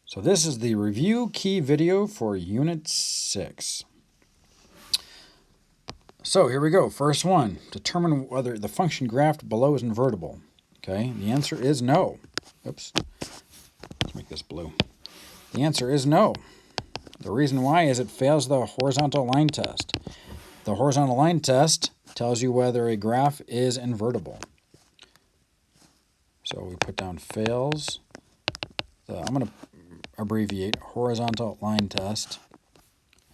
So this is the review key video for Unit 6. So here we go. First one, determine whether the function graphed below is invertible. Okay, the answer is no. Oops, let's make this blue. The answer is no. The reason why is it fails the horizontal line test. The horizontal line test tells you whether a graph is invertible. So we put down fails. I'm going to abbreviate horizontal line test.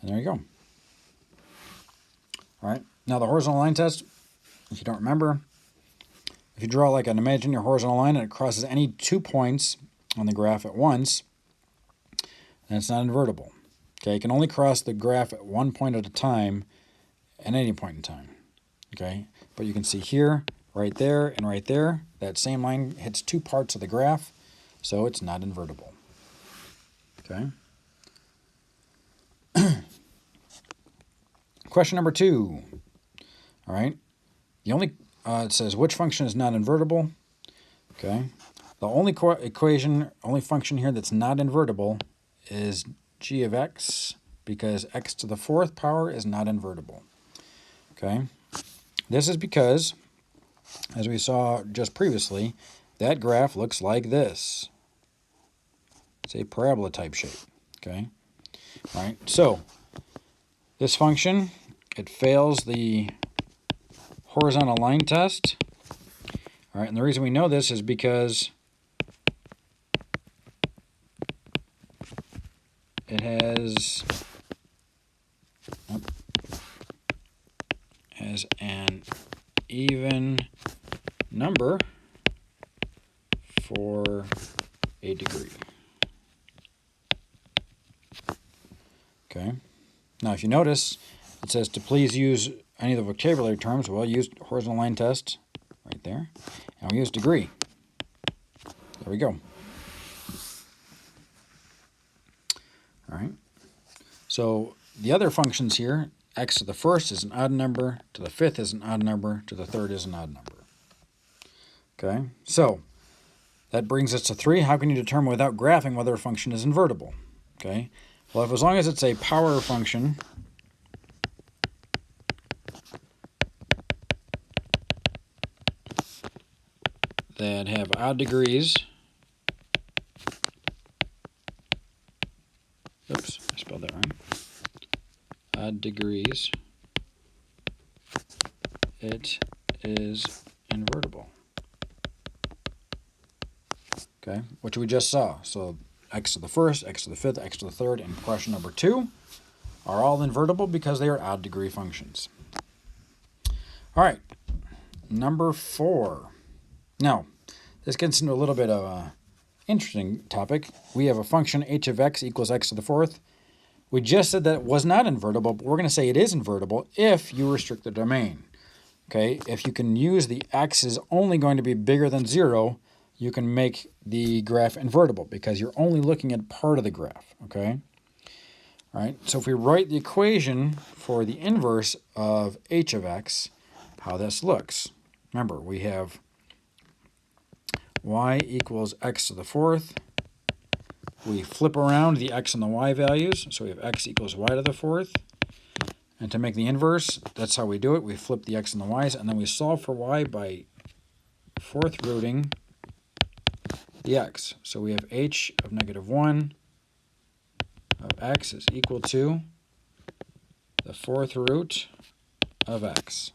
And there you go. All right. Now the horizontal line test, if you don't remember, if you draw like an imaginary horizontal line and it crosses any 2 points on the graph at once, then it's not invertible. Okay, you can only cross the graph at 1 point at a time at any point in time. Okay, but you can see here, right there, and right there, that same line hits 2 parts of the graph, so it's not invertible. Okay. Question number 2. All right. The only it says which function is not invertible. Okay. The only only function here that's not invertible is g of x, because x to the 4th power is not invertible. Okay. This is because, as we saw just previously, that graph looks like this. It's a parabola type shape. Okay. All right. So this function, it fails the horizontal line test. All right, and the reason we know this is because it has an even number for a degree. Okay. Now, if you notice, it says to please use any of the vocabulary terms. Well, use horizontal line test right there, and we'll use degree. There we go. All right. So the other functions here, x to the 1st is an odd number, to the 5th is an odd number, to the 3rd is an odd number. Okay. So that brings us to 3. How can you determine without graphing whether a function is invertible? Okay. Well, as long as it's a power function, that have odd degrees. Oops, I spelled that wrong. Odd degrees. It is invertible. Okay, which we just saw. So x to the 1st, x to the 5th, x to the 3rd, and question number 2 are all invertible because they are odd degree functions. All right, number 4. Now, this gets into a little bit of an interesting topic. We have a function h of x equals x to the 4th. We just said that it was not invertible, but we're going to say it is invertible if you restrict the domain. Okay, if you can use the x is only going to be bigger than 0, you can make the graph invertible because you're only looking at part of the graph. Okay, all right, so if we write the equation for the inverse of h of x, how this looks. Remember, we have y equals x to the 4th. We flip around the x and the y values, so we have x equals y to the 4th. And to make the inverse, that's how we do it. We flip the x and the y's, and then we solve for y by 4th rooting the x. So we have h of -1 of x is equal to the 4th root of x.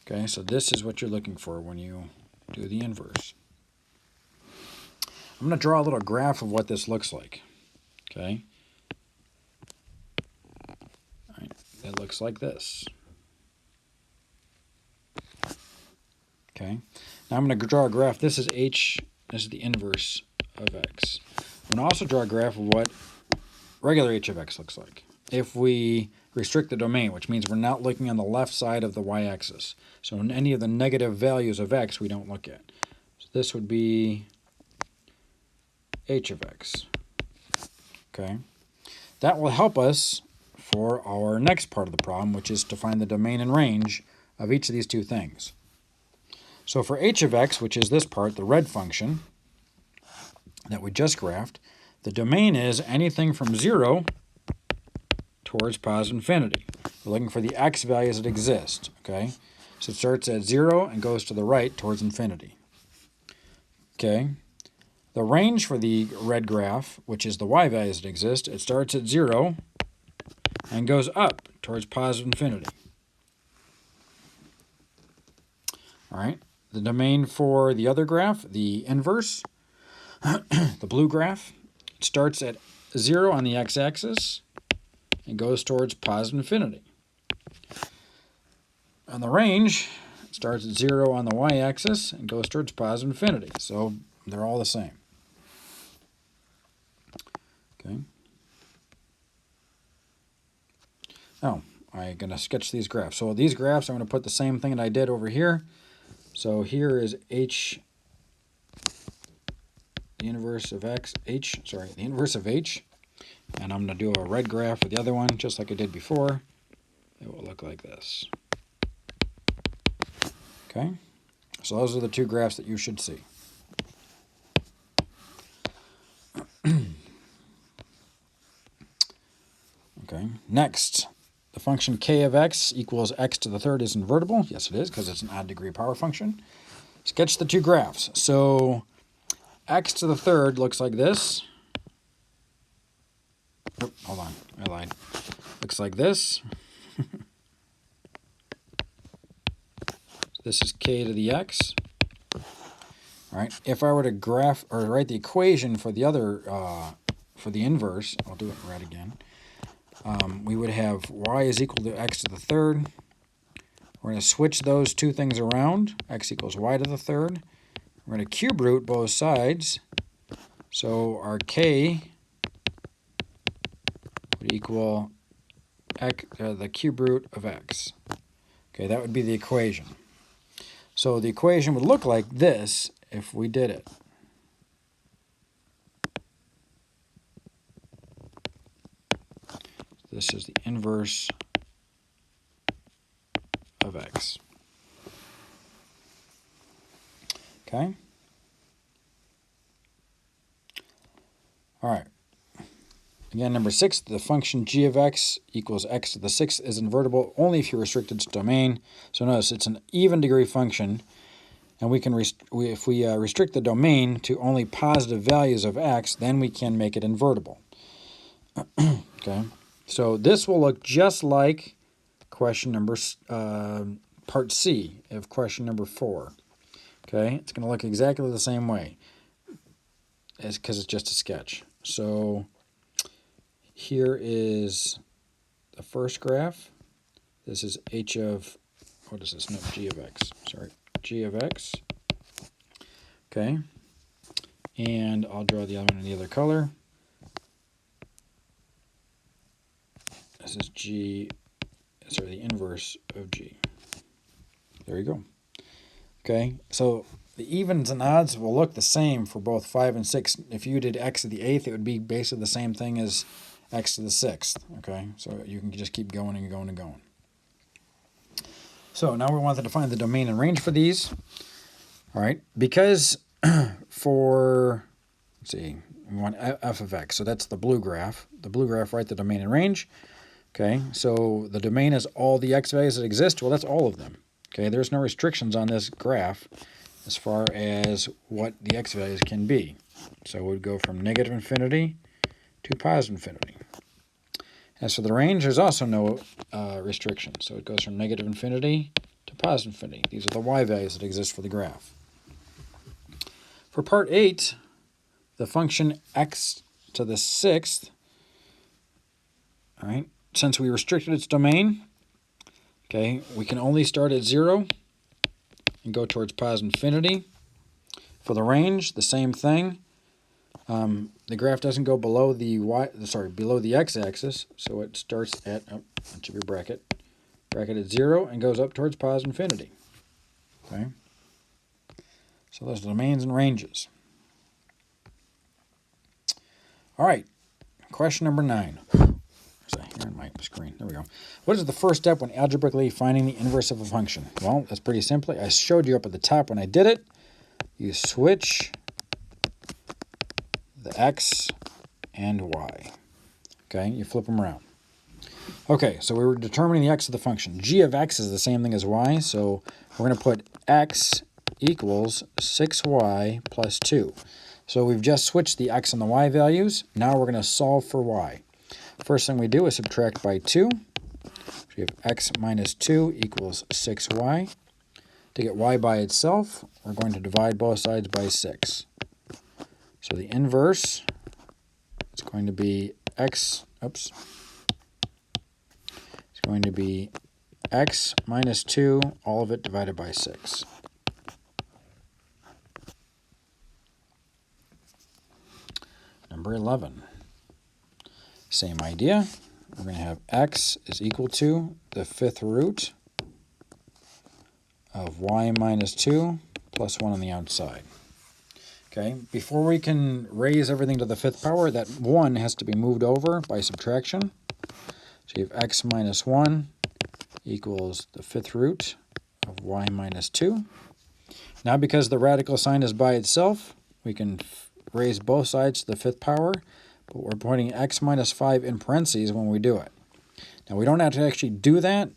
Okay, so this is what you're looking for when you do the inverse. I'm going to draw a little graph of what this looks like. Okay. All right. It looks like this. Okay. Now I'm going to draw a graph. This is h. This is the inverse of x. I'm going to also draw a graph of what regular h of x looks like if we restrict the domain, which means we're not looking on the left side of the y-axis. So in any of the negative values of x, we don't look at. So this would be h of x. Okay, that will help us for our next part of the problem, which is to find the domain and range of each of these two things. So for h of x, which is this part, the red function that we just graphed, The domain is anything from 0 towards positive infinity. We're looking for the x values that exist, okay? So it starts at 0 and goes to the right towards infinity. Okay? The range for the red graph, which is the y values that exist, it starts at 0 and goes up towards positive infinity. All right? The domain for the other graph, the inverse, the blue graph, it starts at 0 on the x-axis and goes towards positive infinity. And the range starts at 0 on the y-axis and goes towards positive infinity. So they're all the same. Okay. Oh, I'm going to sketch these graphs. So these graphs, I'm going to put the same thing that I did over here. So here is h, the inverse of x, the inverse of h. And I'm going to do a red graph for the other one, just like I did before. It will look like this. Okay, so those are the two graphs that you should see. Okay, next, the function k of x equals x to the third is invertible. Yes, it is, because it's an odd degree power function. Sketch the two graphs. So x to the third looks like this. Oh, hold on, I lied. Looks like this. This is k to the x. All right. If I were to graph or write the equation for the other, for the inverse, I'll do it in red again. We would have y is equal to x to the third. We're going to switch those two things around. X equals y to the third. We're going to cube root both sides. So our k would equal x, the cube root of x. Okay, that would be the equation. So the equation would look like this if we did it. This is the inverse of x. Okay? All right. Again, number 6, the function g of x equals x to the 6th is invertible only if you restrict its domain. So notice it's an even degree function, and we can if we restrict the domain to only positive values of x, then we can make it invertible. Okay, so this will look just like question number part C of question number 4. Okay, it's going to look exactly the same way, because it's just a sketch. So here is the first graph. This is h of, what is this? No, g of x. Sorry, g of x. Okay, and I'll draw the other one in the other color. This is the inverse of g. There you go. Okay, so the evens and odds will look the same for both 5 and 6. If you did x to the 8th, it would be basically the same thing as x to the 6th. Okay, so you can just keep going and going and going. So now we want to find the domain and range for these. All right, because for, let's see, we want f of x. So that's the blue graph. The blue graph, right, the domain and range. Okay, so the domain is all the x values that exist. Well, that's all of them. Okay, there's no restrictions on this graph as far as what the x values can be. So it would go from negative infinity to positive infinity. As for the range, there's also no restrictions. So it goes from negative infinity to positive infinity. These are the y values that exist for the graph. For part 8, the function x to the 6th, all right, since we restricted its domain, okay, we can only start at 0 and go towards positive infinity. For the range, the same thing. The graph doesn't go below the below the x-axis, so it starts at, that should be bracket at 0 and goes up towards positive infinity. Okay, so those are domains and ranges. All right, question number 9. Here on my screen. There we go. What is the first step when algebraically finding the inverse of a function? Well, that's pretty simple. I showed you up at the top when I did it. You switch the x and y. Okay, you flip them around. Okay, so we were determining the x of the function. G of x is the same thing as y, so we're going to put x equals 6y plus 2. So we've just switched the x and the y values. Now we're going to solve for y. First thing we do is subtract by 2. So we have x minus 2 equals 6y. To get y by itself, we're going to divide both sides by 6. So the inverse is going to be x minus 2, all of it divided by 6. Number 11. Same idea. We're going to have x is equal to the fifth root of y minus 2 plus 1 on the outside. Okay, before we can raise everything to the fifth power, that 1 has to be moved over by subtraction. So you have x minus 1 equals the fifth root of y minus 2. Now because the radical sign is by itself, we can raise both sides to the fifth power, but we're putting x minus 5 in parentheses when we do it. Now we don't have to actually do that.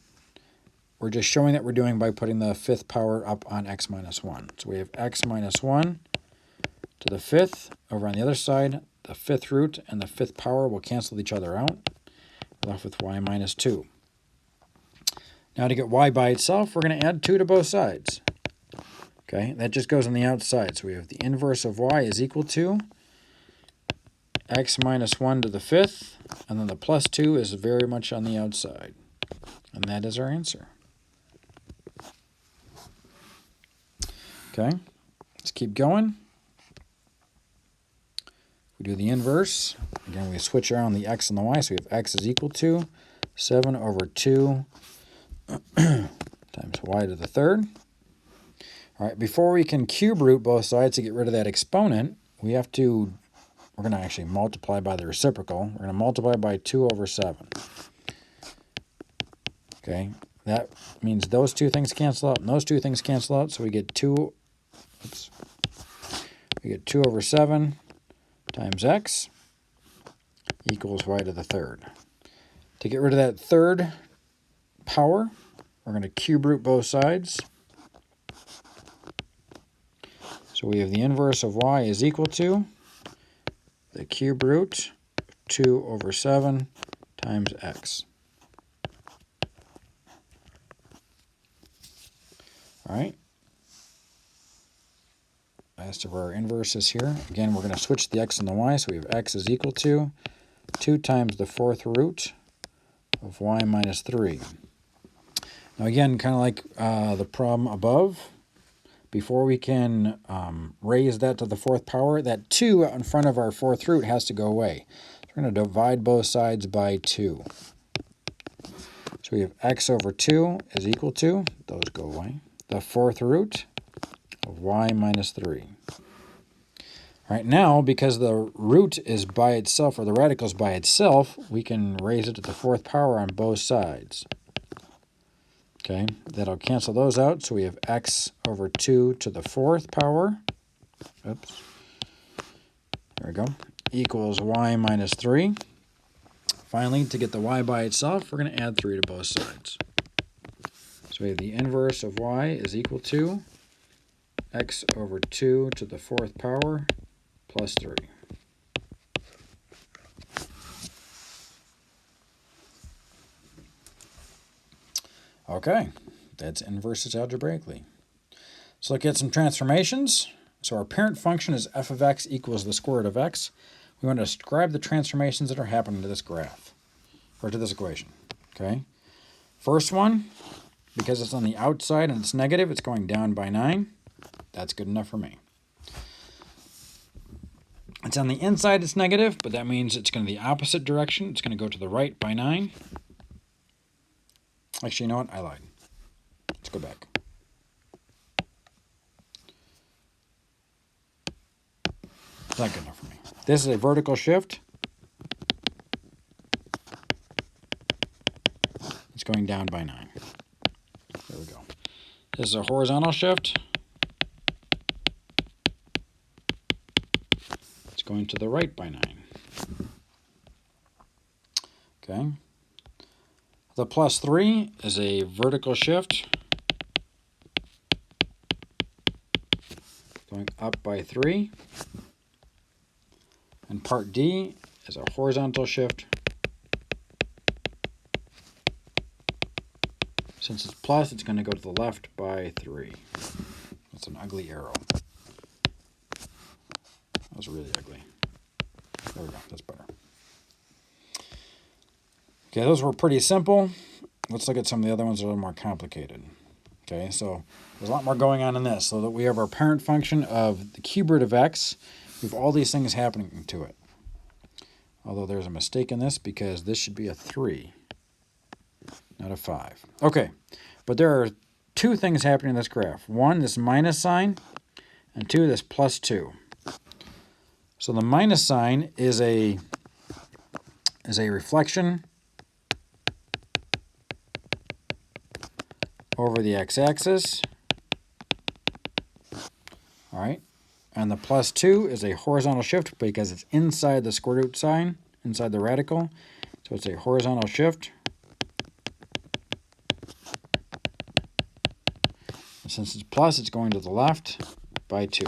We're just showing that we're doing by putting the fifth power up on x minus 1. So we have x minus 1 to the fifth. Over on the other side, the fifth root and the fifth power will cancel each other out. We're left with y minus 2. Now to get y by itself, we're going to add 2 to both sides. Okay, that just goes on the outside. So we have the inverse of y is equal to x minus 1 to the fifth, and then the plus 2 is very much on the outside. And that is our answer. Okay, let's keep going. We do the inverse. Again, we switch around the x and the y, so we have x is equal to 7 over 2 times y to the third. All right, before we can cube root both sides to get rid of that exponent, we're going to actually multiply by the reciprocal. We're going to multiply by 2 over 7. Okay, that means those two things cancel out, and those two things cancel out, so we get 2 over 7 times x equals y to the third. To get rid of that third power, we're going to cube root both sides. So we have the inverse of y is equal to the cube root of 2 over 7 times x. All right. Last of our inverses here. Again, we're going to switch the x and the y, so we have x is equal to 2 times the fourth root of y minus 3. Now again, kind of like the problem above, before we can raise that to the fourth power, that 2 out in front of our fourth root has to go away. So we're going to divide both sides by 2. So we have x over 2 is equal to, those go away, the fourth root of y minus 3. All right, now because the root is by itself, or the radical is by itself, we can raise it to the fourth power on both sides. Okay, that'll cancel those out, so we have x over 2 to the fourth power, oops, there we go, equals y minus 3. Finally, to get the y by itself, we're going to add 3 to both sides. So we have the inverse of y is equal to x over 2 to the fourth power plus 3. Okay, that's inverses algebraically. Let's look at some transformations. So our parent function is f of x equals the square root of x. We want to describe the transformations that are happening to this graph, or to this equation. Okay, first one, because it's on the outside and it's negative, it's going down by 9. That's good enough for me. It's on the inside, it's negative, but that means it's going to the opposite direction. It's going to go to the right by 9. Actually, you know what? I lied. Let's go back. It's not good enough for me. This is a vertical shift. It's going down by 9. There we go. This is a horizontal shift. It's going to the right by 9. Okay. The plus 3 is a vertical shift, going up by 3. And part D is a horizontal shift. Since it's plus, it's going to go to the left by 3. That's an ugly arrow. That was really ugly. There we go. That's better. Okay, those were pretty simple. Let's look at some of the other ones that are a little more complicated. Okay, so there's a lot more going on in this. So that we have our parent function of the cube root of x. We have all these things happening to it. Although there's a mistake in this because this should be a 3, not a 5. Okay, but there are two things happening in this graph. One, this minus sign, and two, this plus 2. So the minus sign is a reflection over the x-axis. All right. And the plus 2 is a horizontal shift because it's inside the square root sign, inside the radical. So it's a horizontal shift. And since it's plus, it's going to the left by 2.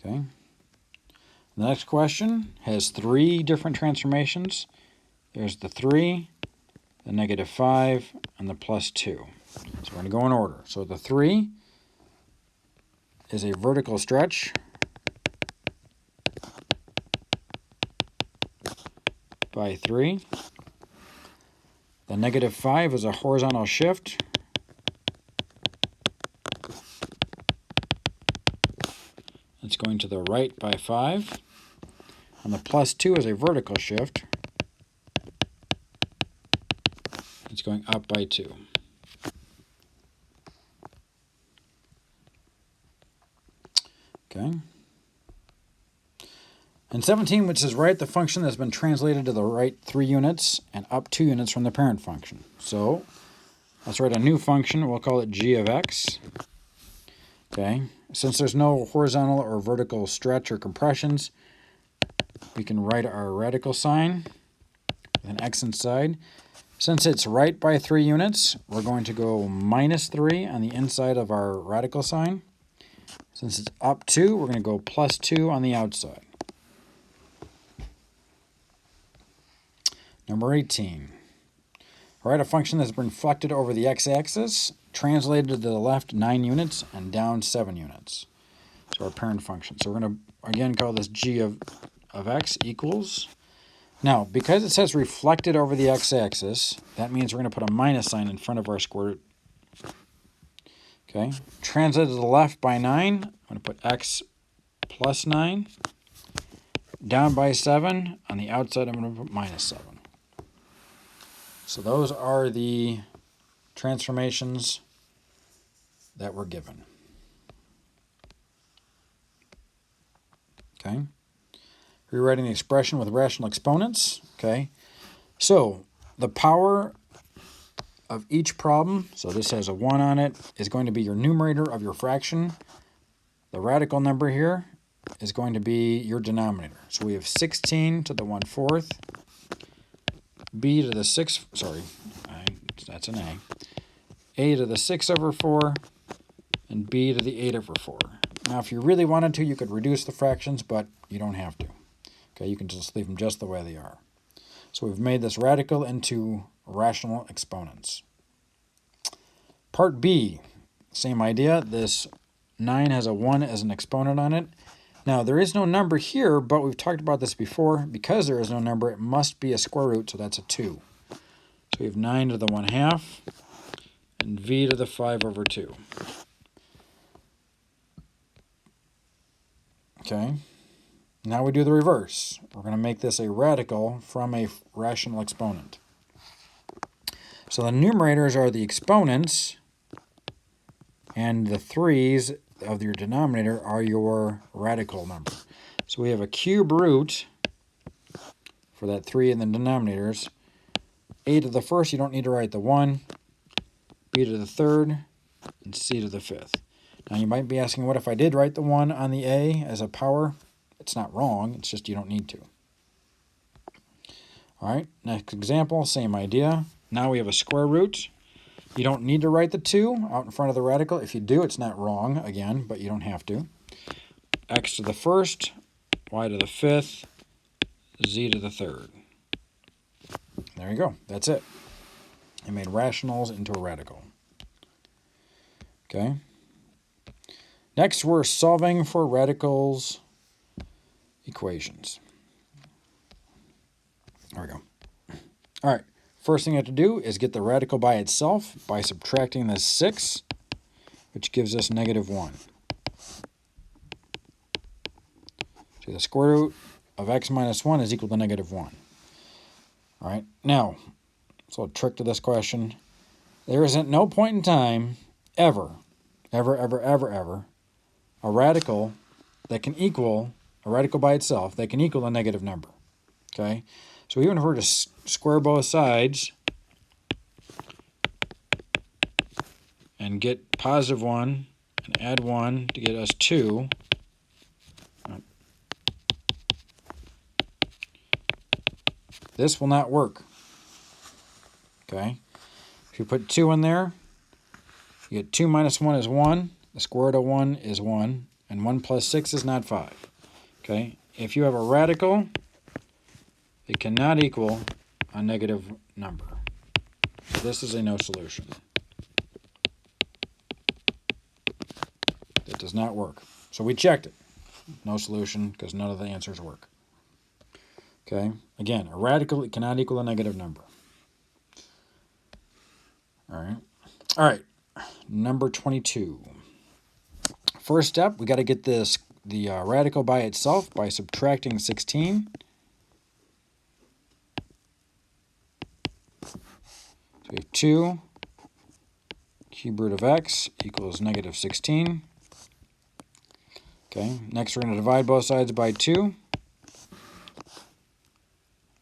Okay. The next question has 3 different transformations. There's the 3, the negative 5, and the plus 2. So we're going to go in order. So the 3 is a vertical stretch by 3. The negative 5 is a horizontal shift. It's going to the right by 5. And the plus 2 is a vertical shift. It's going up by 2. Okay. And 17, which is right, the function that's been translated to the right 3 units and up 2 units from the parent function. So let's write a new function. We'll call it g of x. Okay. Since there's no horizontal or vertical stretch or compressions, we can write our radical sign with an x inside. Since it's right by 3 units, we're going to go minus 3 on the inside of our radical sign. Since it's up 2, we're going to go plus 2 on the outside. Number 18. Write a function that's been reflected over the x-axis, translated to the left 9 units, and down 7 units. So our parent function. So we're going to, again, call this g of x equals. Now, because it says reflected over the x-axis, that means we're going to put a minus sign in front of our square root. Okay, translated to the left by 9, I'm going to put x plus 9. Down by 7, on the outside I'm going to put minus 7. So those are the transformations that were given. Okay. Rewriting the expression with rational exponents. Okay. So the power of each problem, so this has a 1 on it, is going to be your numerator of your fraction. The radical number here is going to be your denominator. So we have 16 to the 1/4, b to the 6, sorry, that's an a to the 6 over 4, and b to the 8 over 4. Now, if you really wanted to, you could reduce the fractions, but you don't have to. Okay, you can just leave them just the way they are. So we've made this radical into rational exponents. Part B, same idea. This 9 has a 1 as an exponent on it. Now, there is no number here, but we've talked about this before. Because there is no number, it must be a square root, so that's a 2. So we have 9 to the 1/2 and v to the 5 over 2. Okay. Now we do the reverse. We're going to make this a radical from a rational exponent. So the numerators are the exponents, and the 3's of your denominator are your radical number. So we have a cube root for that 3 in the denominators. A to the first, you don't need to write the 1. B to the third, and C to the 5th. Now you might be asking, what if I did write the 1 on the A as a power? It's not wrong, it's just you don't need to. All right, next example, same idea. Now we have a square root. You don't need to write the 2 out in front of the radical. If you do, it's not wrong, again, but you don't have to. X to the first, y to the fifth, z to the third. There you go. That's it. I made rationals into a radical. Okay. Next, we're solving for radicals equations. There we go. All right. First thing you have to do is get the radical by itself by subtracting this 6, which gives us -1. So the square root of x minus 1 is equal to -1. All right. Now, so a trick to this question. There isn't no point in time ever, a radical that can equal, a radical by itself, that can equal a negative number. Okay? So even if we were to square both sides and get +1 and add 1 to get us 2, this will not work. Okay? If you put 2 in there, you get 2 minus 1 is 1. The square root of 1 is 1. And 1 plus 6 is not 5. Okay? If you have a radical, it cannot equal a negative number. This is a no solution. It does not work. So we checked it. No solution because none of the answers work. Okay? Again, a radical, it cannot equal a negative number. All right. All right. Number 22. First step, we got to get the radical by itself by subtracting 16. So we have 2 cube root of x equals -16. Okay. Next, we're going to divide both sides by 2.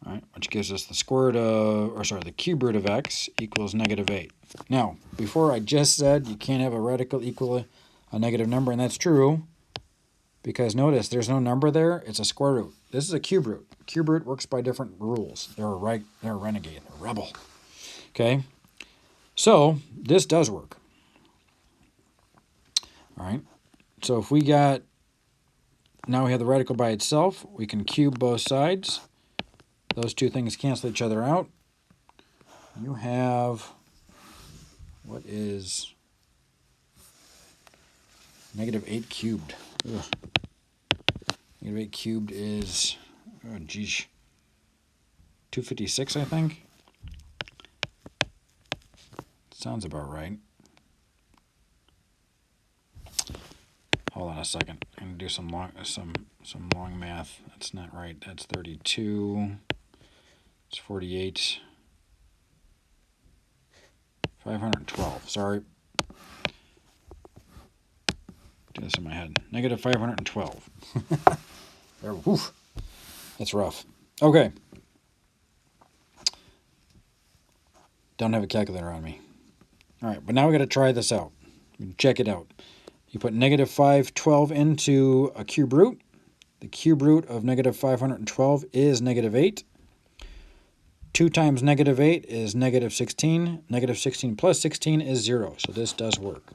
All right, which gives us the square root of, the cube root of x equals -8. Now, before I just said you can't have a radical equal a negative number, and that's true, because notice there's no number there, it's a square root. This is a cube root. Cube root works by different rules. They're a renegade, they're a rebel. Okay, so this does work. All right, so if we got, now we have the radical by itself, we can cube both sides. Those two things cancel each other out. You have, what is -8 cubed? Ugh. -8 cubed is, oh geez, 256, I think. Sounds about right. Hold on a second. I'm gonna do some long math. That's not right. That's 32. It's 48. 512. Sorry. Do this in my head. -512. Woof. That's rough. Okay. Don't have a calculator on me. All right, but now we got to try this out. Check it out. You put -512 into a cube root. The cube root of -512 is -8. 2 times -8 is -16. -16 plus 16 is 0. So this does work.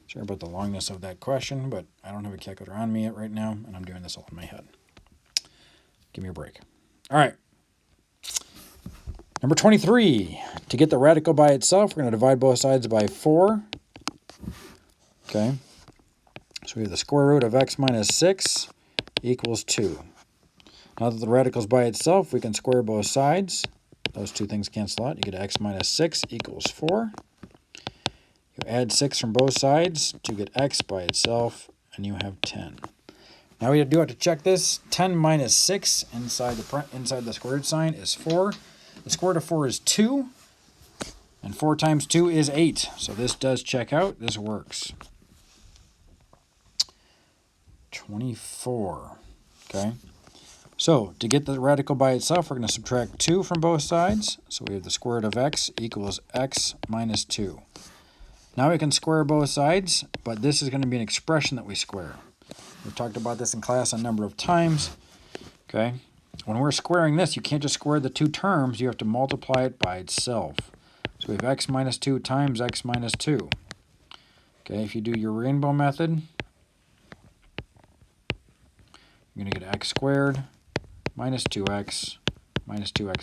Sorry about the longness of that question, but I don't have a calculator on me right now, and I'm doing this all in my head. Give me a break. All right. Number 23. To get the radical by itself, we're going to divide both sides by 4. Okay. So we have the square root of x minus 6 equals 2. Now that the radical is by itself, we can square both sides. Those two things cancel out. You get x minus 6 equals 4. You add 6 from both sides to get x by itself, and you have 10. Now we do have to check this. 10 minus 6 inside the square root sign is 4. The square root of 4 is 2. And 4 times 2 is 8. So this does check out. This works. 24. Okay. So to get the radical by itself, we're going to subtract 2 from both sides. So we have the square root of x equals x minus 2. Now we can square both sides, but this is going to be an expression that we square. We've talked about this in class a number of times. Okay, when we're squaring this, you can't just square the two terms. You have to multiply it by itself. So we have x minus 2 times x minus 2. Okay, if you do your rainbow method, you're going to get x squared minus 2x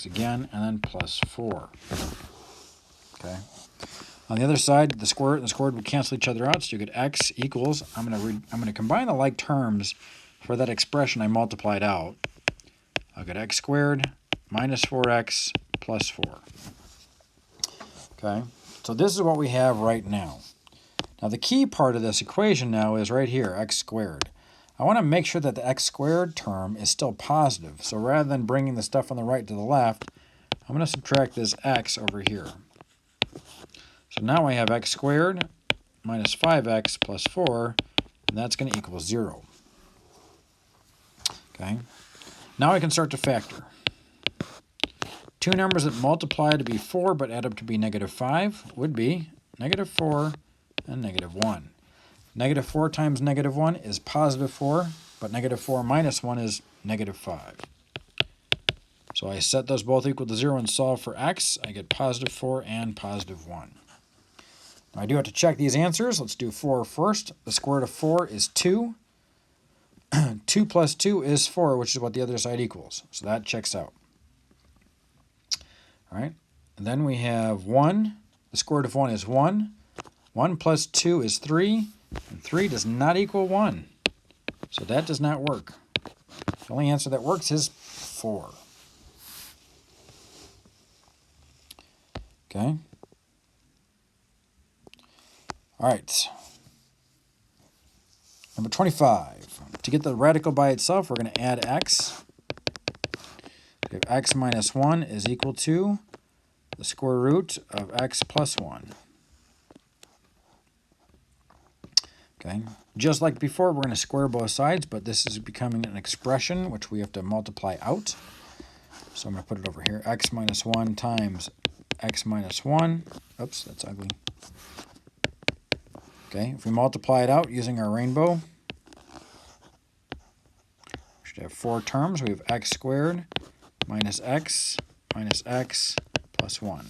again, and then plus 4. Okay. On the other side, the square root and the square root would cancel each other out, so you get x equals, I'm going to combine the like terms for that expression I multiplied out. I'll get x squared minus 4x plus 4. Okay, so this is what we have right now. Now the key part of this equation now is right here, x squared. I want to make sure that the x squared term is still positive. So rather than bringing the stuff on the right to the left, I'm going to subtract this x over here. So now I have x squared minus 5x plus 4, and that's going to equal 0. Okay. Now I can start to factor. Two numbers that multiply to be 4 but add up to be negative 5 would be negative 4 and negative 1. Negative 4 times negative 1 is positive 4, but negative 4 minus 1 is negative 5. So I set those both equal to 0 and solve for x. I get positive 4 and positive 1. Now I do have to check these answers. Let's do 4 first. The square root of 4 is 2. 2 plus 2 is 4, which is what the other side equals. So that checks out. All right. And then we have 1. The square root of 1 is 1. 1 plus 2 is 3. And 3 does not equal 1. So that does not work. The only answer that works is 4. Okay. All right. Number 25. To get the radical by itself, we're going to add x. We have x minus 1 is equal to the square root of x plus 1. Okay. Just like before, we're going to square both sides, but this is becoming an expression which we have to multiply out. So I'm going to put it over here. X minus 1 times x minus 1. Oops, that's ugly. Okay, if we multiply it out using our rainbow, we should have 4 terms. We have x squared minus x plus 1.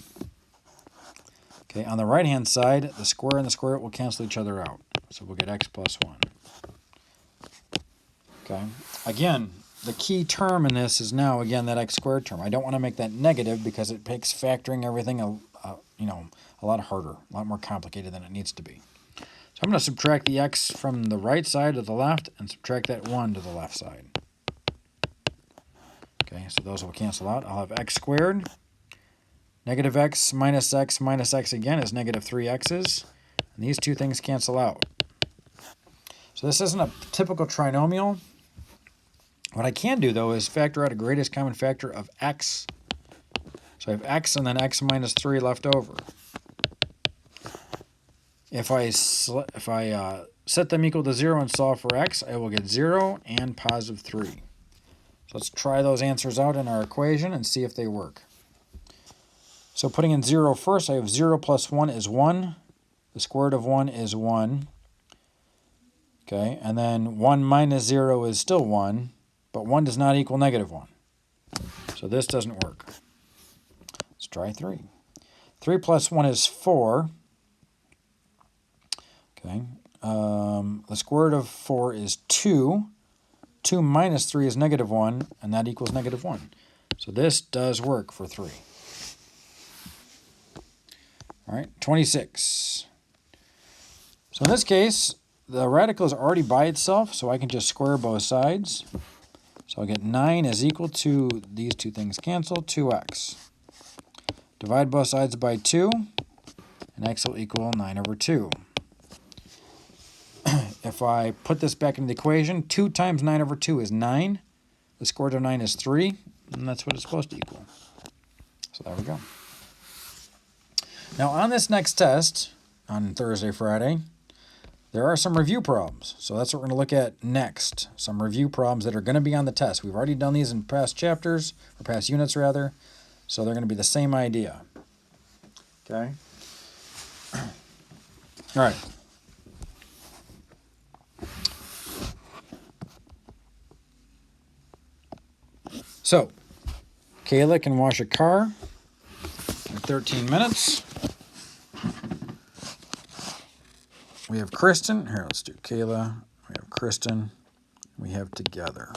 Okay, on the right-hand side, the square and the square root will cancel each other out. So we'll get x plus 1. Okay, again, the key term in this is now, again, that x squared term. I don't want to make that negative because it makes factoring everything a lot harder, a lot more complicated than it needs to be. So I'm going to subtract the x from the right side to the left and subtract that 1 to the left side. Okay, so those will cancel out. I'll have x squared. Negative x minus x again is negative 3x's. And these two things cancel out. So this isn't a typical trinomial. What I can do, though, is factor out a greatest common factor of x. So I have x and then x minus 3 left over. If I set them equal to 0 and solve for x, I will get 0 and positive 3. So let's try those answers out in our equation and see if they work. So putting in 0 first, I have 0 plus 1 is 1. The square root of 1 is 1. Okay, and then 1 minus 0 is still 1, but 1 does not equal negative 1. So this doesn't work. Let's try 3. 3 plus 1 is 4. Okay, the square root of 4 is 2. 2 minus 3 is negative 1, and that equals negative 1. So this does work for 3. All right, 26. So in this case, the radical is already by itself, so I can just square both sides. So I'll get 9 is equal to, these two things cancel, 2x. Divide both sides by 2, and x will equal 9 over 2. If I put this back into the equation, 2 times 9 over 2 is 9. The square root of 9 is 3, and that's what it's supposed to equal. So there we go. Now on this next test, on Thursday, Friday, there are some review problems. So that's what we're going to look at next. Some review problems that are going to be on the test. We've already done these in past chapters, or past units rather, so they're going to be the same idea. Okay? All right. So, Kayla can wash a car in 13 minutes. We have Kristen. Here, let's do Kayla. We have Kristen. We have together.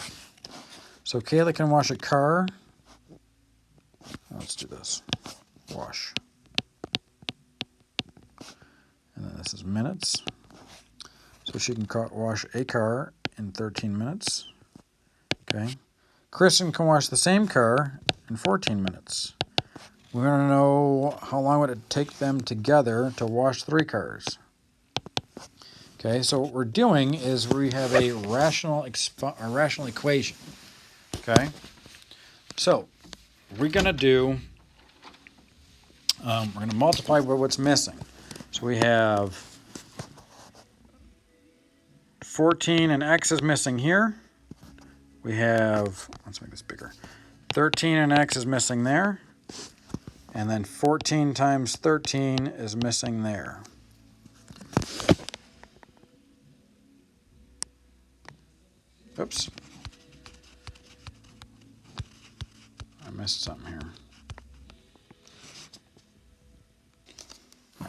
So Kayla can wash a car. Let's do this. Wash. And then this is minutes. So she can wash a car in 13 minutes. Okay. Kristen can wash the same car in 14 minutes. We want to know how long would it take them together to wash 3 cars. Okay, so what we're doing is we have a rational equation. Okay, so we're going to do, we're going to multiply by what's missing. So we have 14 and x is missing here. We have, let's make this bigger, 13 and x is missing there. And then 14 times 13 is missing there. Oops. I missed something here.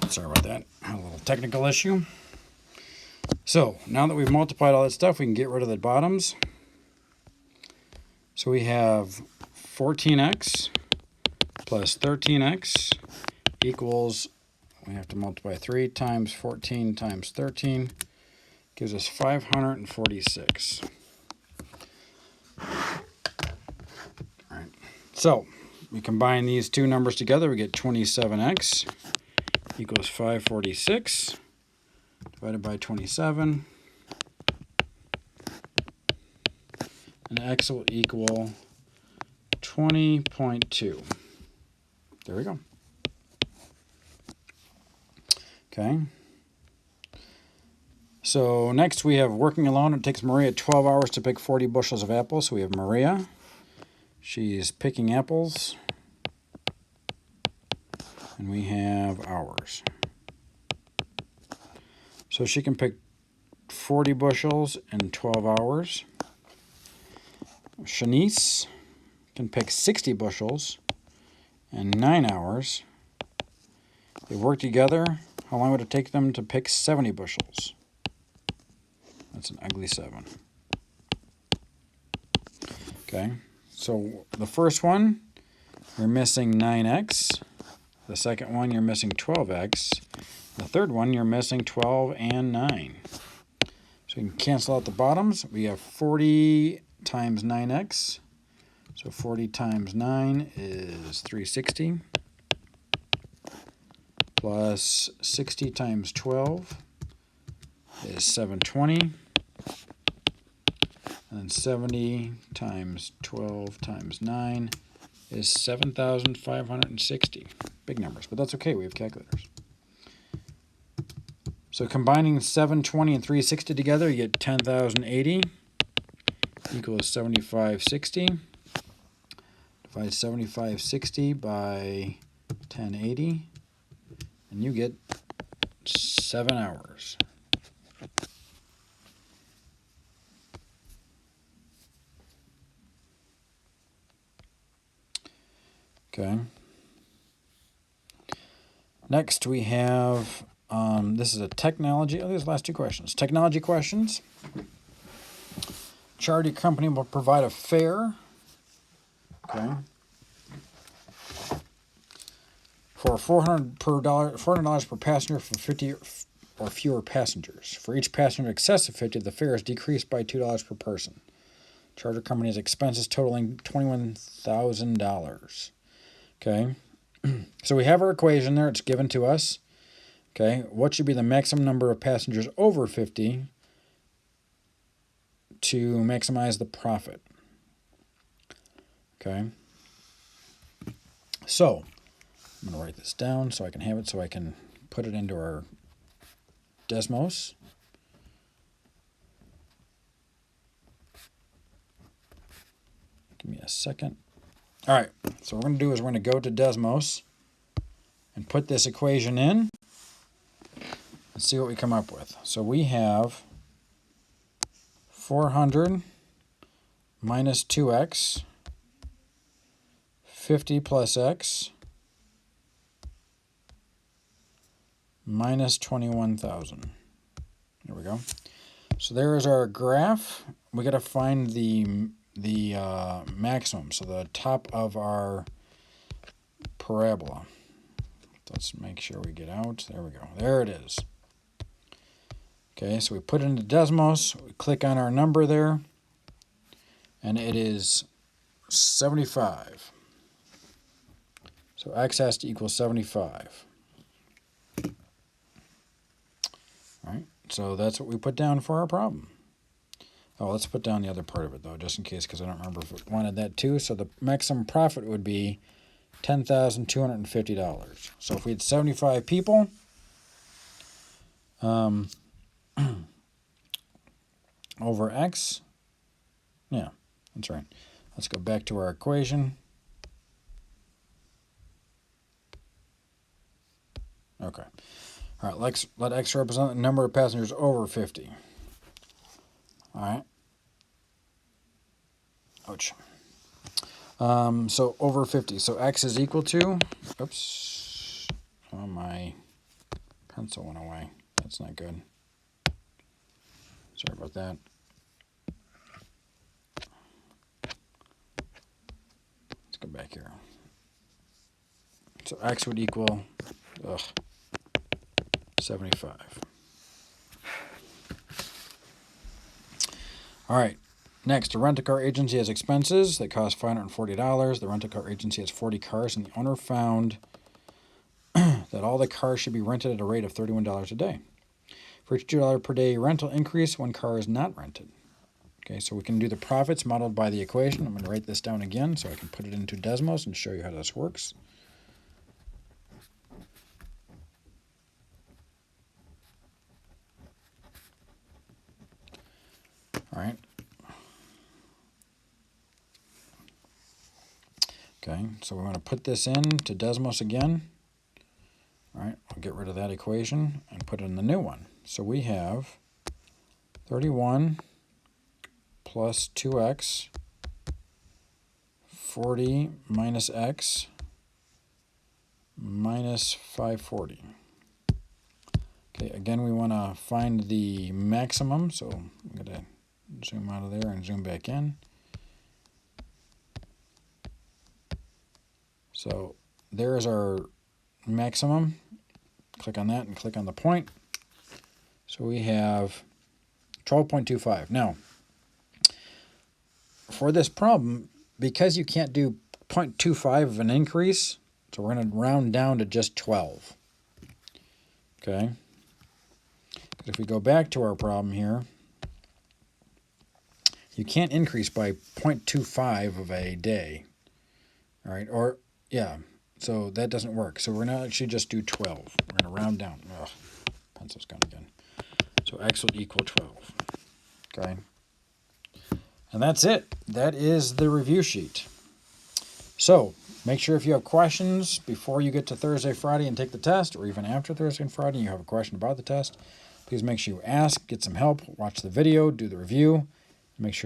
Sorry about that. Had a little technical issue. So, now that we've multiplied all that stuff, we can get rid of the bottoms. So we have 14x plus 13x equals, we have to multiply 3 times 14 times 13, gives us 546. All right. So we combine these two numbers together, we get 27x equals 546 divided by 27. And x will equal 20.2. There we go. Okay. So next we have working alone. It takes Maria 12 hours to pick 40 bushels of apples. So we have Maria. She's picking apples. And we have hours. So she can pick 40 bushels in 12 hours. Shanice can pick 60 bushels in 9 hours. They work together. How long would it take them to pick 70 bushels? That's an ugly 7. Okay, so the first one, you're missing 9x. The second one, you're missing 12x. The third one, you're missing 12 and 9. So you can cancel out the bottoms. We have 40 times 9x. So 40 times 9 is 360. Plus 60 times 12 is 720. And then 70 times 12 times 9 is 7,560. Big numbers, but that's okay. We have calculators. So combining 720 and 360 together, you get 10,080 equals 7560. Divide 7560 by 1080, and you get 7 hours. Okay. Next we have, this is a technology, these last 2 questions. Technology questions. Charity company will provide a fare, okay, for $400 per passenger for 50 or fewer passengers. For each passenger in excess of 50, the fare is decreased by $2 per person. Charter company's expenses totaling $21,000. Okay, so we have our equation there. It's given to us. Okay, what should be the maximum number of passengers over 50 to maximize the profit? Okay, so I'm going to write this down so I can have it, so I can put it into our Desmos. Give me a second. All right, so what we're going to do is we're going to go to Desmos and put this equation in and see what we come up with. So we have 400 minus 2x 50 plus x minus 21,000. There we go. So there is our graph. We got to find the maximum, so the top of our parabola. Let's make sure we get out. There we go. There it is. Okay, so we put it into Desmos. We click on our number there, and it is 75. So x has to equal 75. All right, so that's what we put down for our problem. Oh, let's put down the other part of it, though, just in case, because I don't remember if it wanted that too. So the maximum profit would be $10,250. So if we had 75 people, over x, yeah, that's right. Let's go back to our equation. Okay. All right, let x represent the number of passengers over 50. All right. Ouch. So over 50. So x is equal to, oops, oh, my pencil went away. That's not good. Sorry about that. Let's go back here. So x would equal 75. All right. Next, the rent-a-car agency has expenses that cost $540. The rent-a-car agency has 40 cars, and the owner found that all the cars should be rented at a rate of $31 a day. For each $2 per day rental increase, one car is not rented. Okay, so we can do the profits modeled by the equation. I'm going to write this down again so I can put it into Desmos and show you how this works. All right. Okay, so we're going to put this in to Desmos again. All right, I'll get rid of that equation and put in the new one. So we have 31 plus 2x, 40 minus x, minus 540. Okay, again, we want to find the maximum, so I'm going to zoom out of there and zoom back in. So there is our maximum. Click on that and click on the point. So we have 12.25. Now, for this problem, because you can't do 0.25 of an increase, so we're going to round down to just 12. Okay? Because if we go back to our problem here, you can't increase by 0.25 of a day. All right? Or, yeah, so that doesn't work. So we're going to actually just do 12. We're going to round down. Ugh, pencil's gone again. So x will equal 12. Okay? And that's it. That is the review sheet. So make sure if you have questions before you get to Thursday, Friday, and take the test, or even after Thursday and Friday, and you have a question about the test, please make sure you ask, get some help, watch the video, do the review, make sure